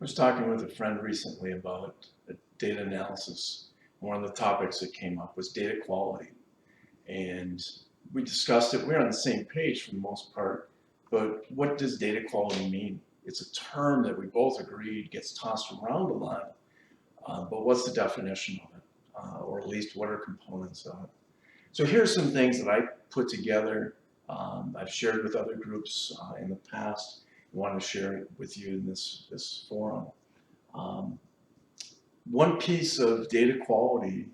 was talking with a friend recently about data analysis. One of the topics that came up was data quality. And we discussed it. We're on the same page for the most part. But what does data quality mean? It's a term that we both agreed gets tossed around a lot. But what's the definition of it? Or at least what are components of it? So here's some things that I put together. I've shared with other groups in the past. I want to share it with you in this forum. Um, One piece of data quality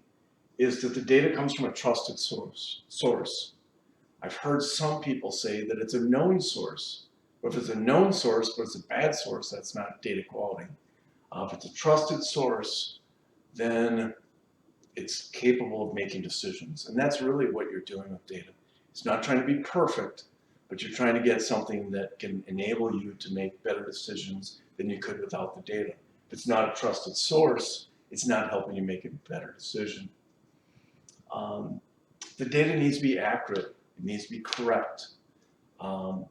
is that the data comes from a trusted source. I've heard some people say that it's a known source. But if it's a known source, but it's a bad source, that's not data quality. If it's a trusted source, then it's capable of making decisions. And that's really what you're doing with data. It's not trying to be perfect, but you're trying to get something that can enable you to make better decisions than you could without the data. If it's not a trusted source, it's not helping you make a better decision. The data needs to be accurate. It needs to be correct. And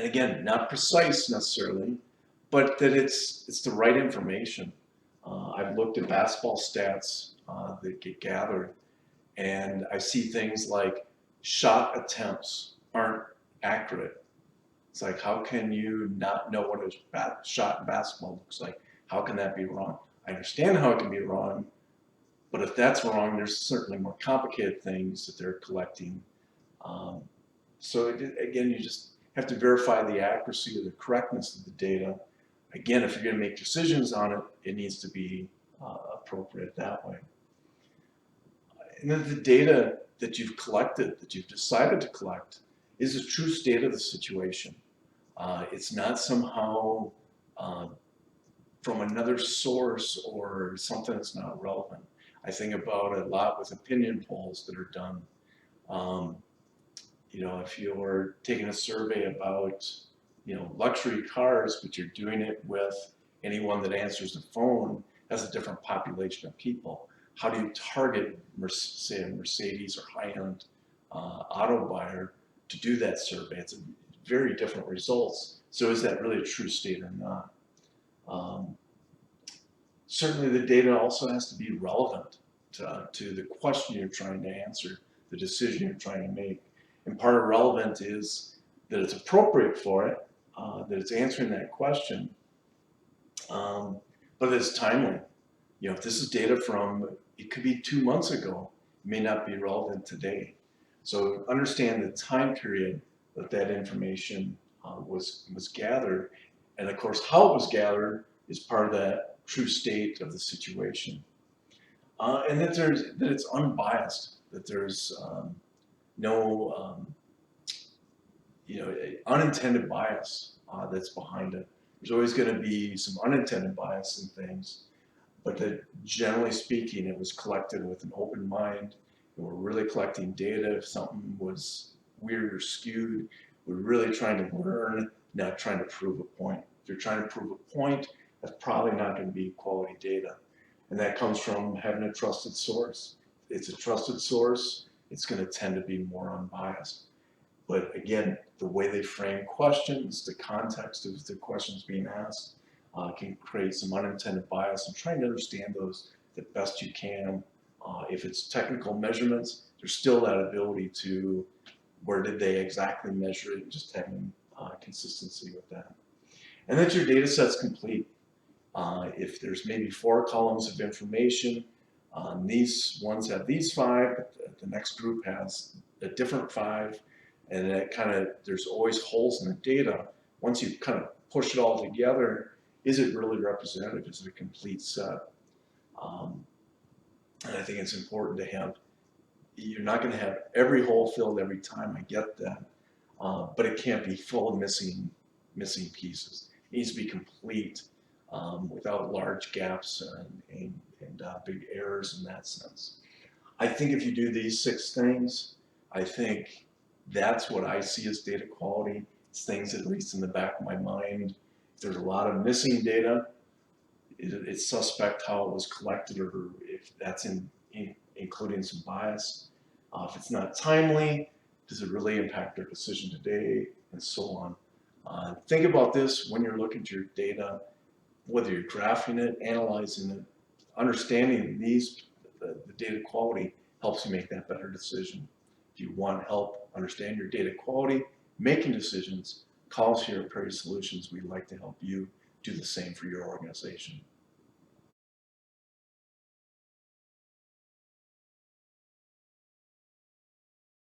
again, not precise necessarily, but that it's the right information. I've looked at basketball stats that get gathered, and I see things like shot attempts aren't accurate. It's like, how can you not know what a shot in basketball looks like? How can that be wrong? I understand how it can be wrong, but if that's wrong, there's certainly more complicated things that they're collecting. Again, you just have to verify the accuracy or the correctness of the data. Again, if you're going to make decisions on it, it needs to be appropriate that way. And then the data that you've collected, that you've decided to collect, is a true state of the situation. It's not somehow from another source or something that's not relevant. I think about it a lot with opinion polls that are done. If you're taking a survey about, luxury cars, but you're doing it with anyone that answers the phone, has a different population of people. How do you target, say, a Mercedes or high-end auto buyer to do that survey? It's very different results. So is that really a true state or not? Certainly the data also has to be relevant to the question you're trying to answer, the decision you're trying to make. And part of relevant is that it's appropriate for it, that it's answering that question, but that it's timely. If this is data from, it could be 2 months ago, it may not be relevant today. So understand the time period that information was gathered, and of course how it was gathered is part of that true state of the situation. And that it's unbiased, that there's no unintended bias that's behind it. There's always going to be some unintended bias in things, but that generally speaking, it was collected with an open mind. And we're really collecting data. If something was weird or skewed, we're really trying to learn, not trying to prove a point. If you're trying to prove a point, that's probably not going to be quality data. And that comes from having a trusted source. It's a trusted source, it's going to tend to be more unbiased. But again, the way they frame questions, the context of the questions being asked, can create some unintended bias, and trying to understand those the best you can. If it's technical measurements, there's still that ability to where did they exactly measure it, and just having consistency with that. And that your data set's complete. If there's maybe 4 columns of information, these ones have these 5, but the next group has a different 5, and that there's always holes in the data. Once you kind of push it all together, is it really representative? Is it a complete set? And I think it's important to have, you're not going to have every hole filled every time, I get that, but it can't be full of missing pieces. It needs to be complete without large gaps and big errors in that sense. I think if you do these 6 things, I think that's what I see as data quality. It's things, at least in the back of my mind. If there's a lot of missing data, it's suspect how it was collected, or if that's including some bias. If it's not timely, does it really impact their decision today, and so on. Think about this when you're looking at your data. whether you're drafting it, analyzing it, understanding the data quality helps you make that better decision. If you want help understand your data quality, making decisions, call us here at Prairie Solutions. We'd like to help you do the same for your organization.